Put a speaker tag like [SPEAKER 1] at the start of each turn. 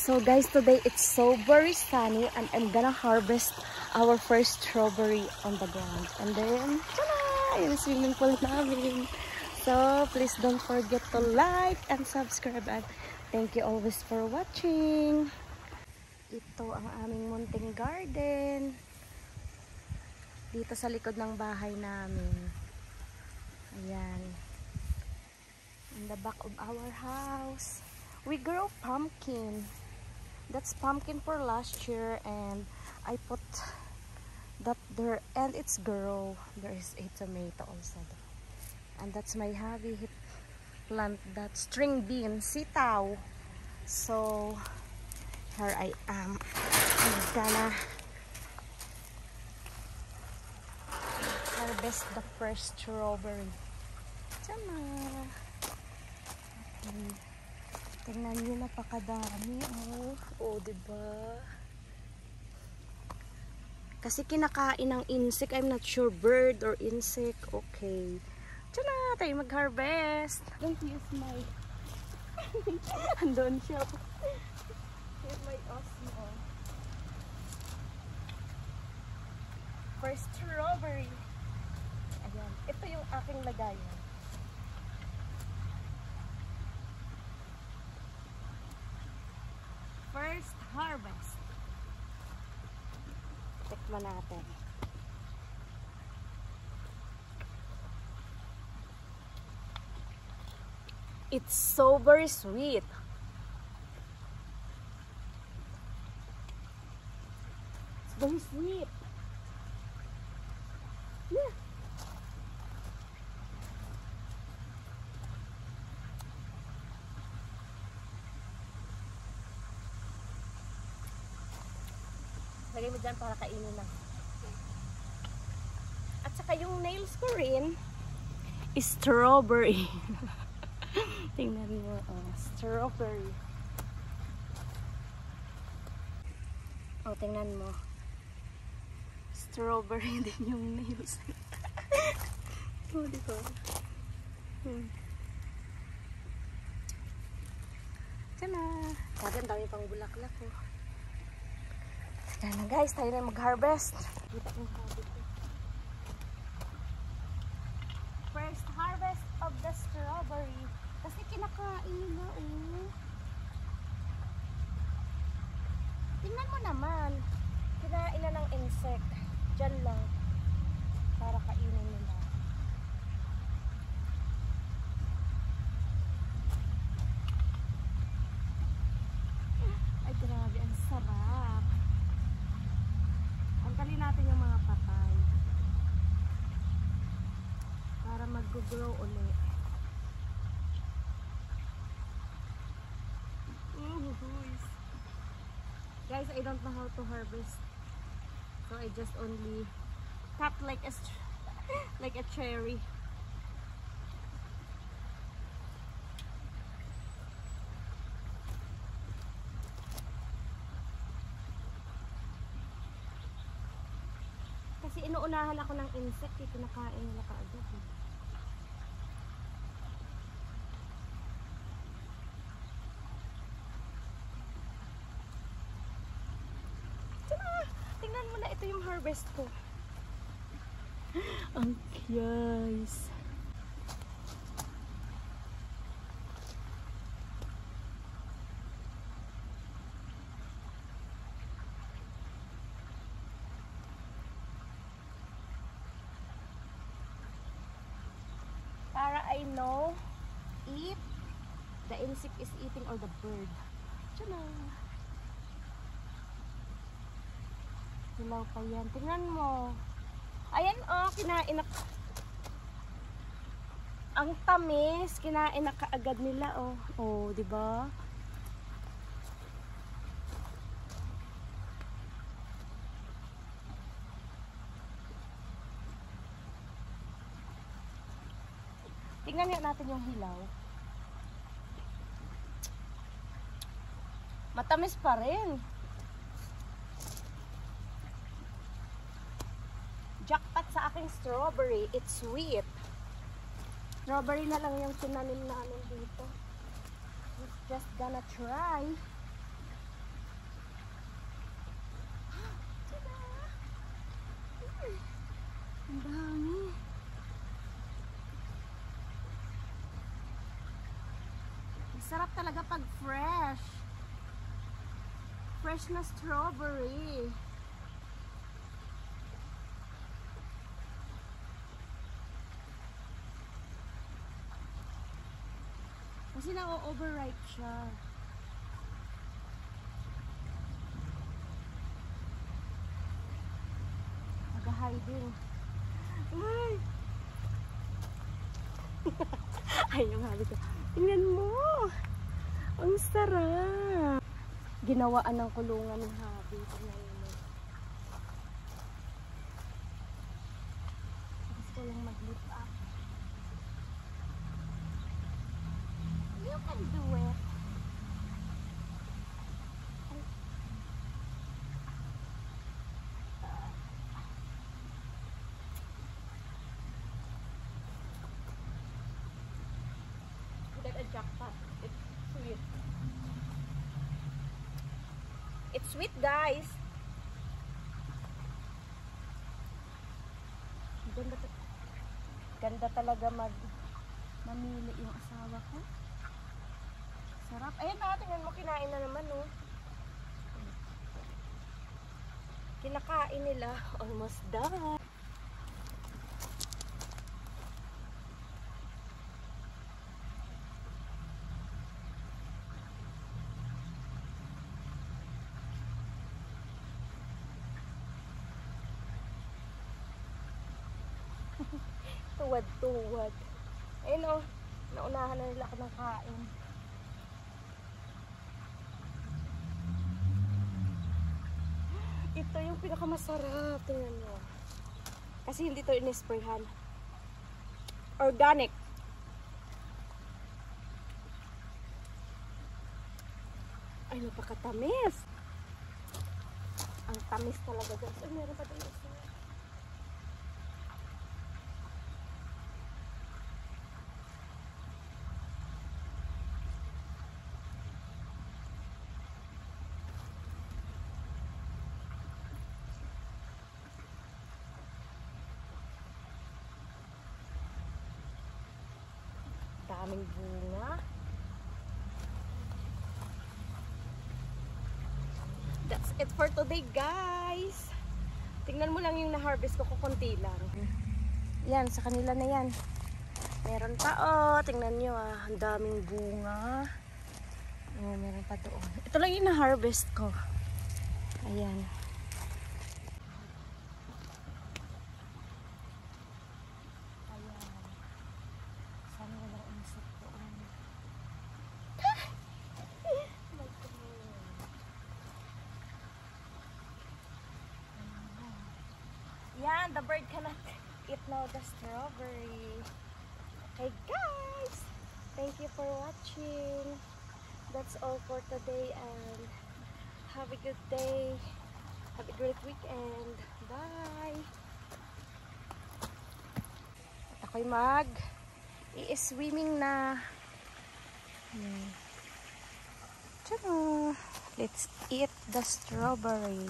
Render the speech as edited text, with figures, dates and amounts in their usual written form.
[SPEAKER 1] So guys, today it's so very sunny and I'm gonna harvest our first strawberry on the ground. And then, tada! Yung swimming pool namin. So please don't forget to like and subscribe and thank you always for watching. Ito ang aming munting garden. Dito sa likod ng bahay namin. Ayan. In the back of our house. We grow pumpkin. That's pumpkin for last year and I put that there and it's grow. There is a tomato also. And that's my hobby. Plant that string bean, sitaw. So here I am. I'm gonna harvest the first strawberry. Tama. Tingnan nyo, napakadami. Oh, diba? Kasi kinakain ng insect. I'm not sure, bird or insect. Okay. Diyan na tayo mag-harvest. Don't use my... Andun siya. Here's my osmo. First strawberry. Ayan. Ito yung aking lagayan. First harvest. Tikman natin. It's so very sweet. It's very sweet. Yeah. Lagay mo dyan para kainin lang. At saka yung nails ko rin is strawberry. Tingnan mo, strawberry. Oh, tingnan mo. Strawberry din yung nails. Oh, diba? Tiyan na. Sabi, ang dami pang bulaklak ko. Yan na guys, tayo na mag-harvest. First harvest of the strawberry. Kasi kinakain nila, Tingnan mo naman. Kinain na ng insect. Diyan lang. Para kainin nila. Ay, grabe. Ang sarap. Tanggalin natin yung mga patay para mag-grow ulit. Guys, I don't know how to harvest, so I just only tap like a cherry. Kasi inuunahan ako ng insect, kinakain nila kaagad. Tingnan mo na, ito yung harvest ko. Ang guys. Para I know if the insect is eating or the bird. Tiyan na. Hilaw pa yan. Tingnan mo. Ayan kinain na. Ang tamis, kinain na kaagad nila diba? Tingnan natin yung hilaw. Matamis pa rin. Jackpot sa aking strawberry. It's sweet. Strawberry na lang yung tinanim namin dito. Just gonna try. Ang dami. Sarap talaga pag fresh. Fresh na strawberry. Kasi na-overripe siya. Nag-hiding. Ay! Ay, yung habi ko. Tingnan mo! Ang sarap! Ginawaan ng kulungan ng habi. Tingnan mo. Gusto ko lang mag-lift up. You can do it. That's a jackpot. It's sweet. It's sweet, guys. Ganda talaga mamili yung asawa ko. Sarap. Ayan na, tingnan mo, kinain na naman, oh. Kinakain nila. Almost done. Tuwad-tuwad. Ayun, oh. Naunahan na nila ako ng kain. Ito yung pinakamasarap. Tingnan nyo. Kasi hindi to in-sprayhan. Organic. Ay, napakatamis. Ang tamis talaga guys. Ay, meron pa din isa. Daming bunga. That's it for today, guys. Tingnan mo lang yung na-harvest ko, kukunti lang. Yan, sa kanila na yan. Meron pa, oh. Tingnan nyo, ah. Ang daming bunga. Oh, meron pa doon. Ito lang yung na-harvest ko. Ayan. Yan, the bird cannot eat now the strawberry. Hey guys, thank you for watching. That's all for today and have a good day. Have a great weekend. Bye. At ako'y i-swimming na. Tada! Let's eat the strawberry.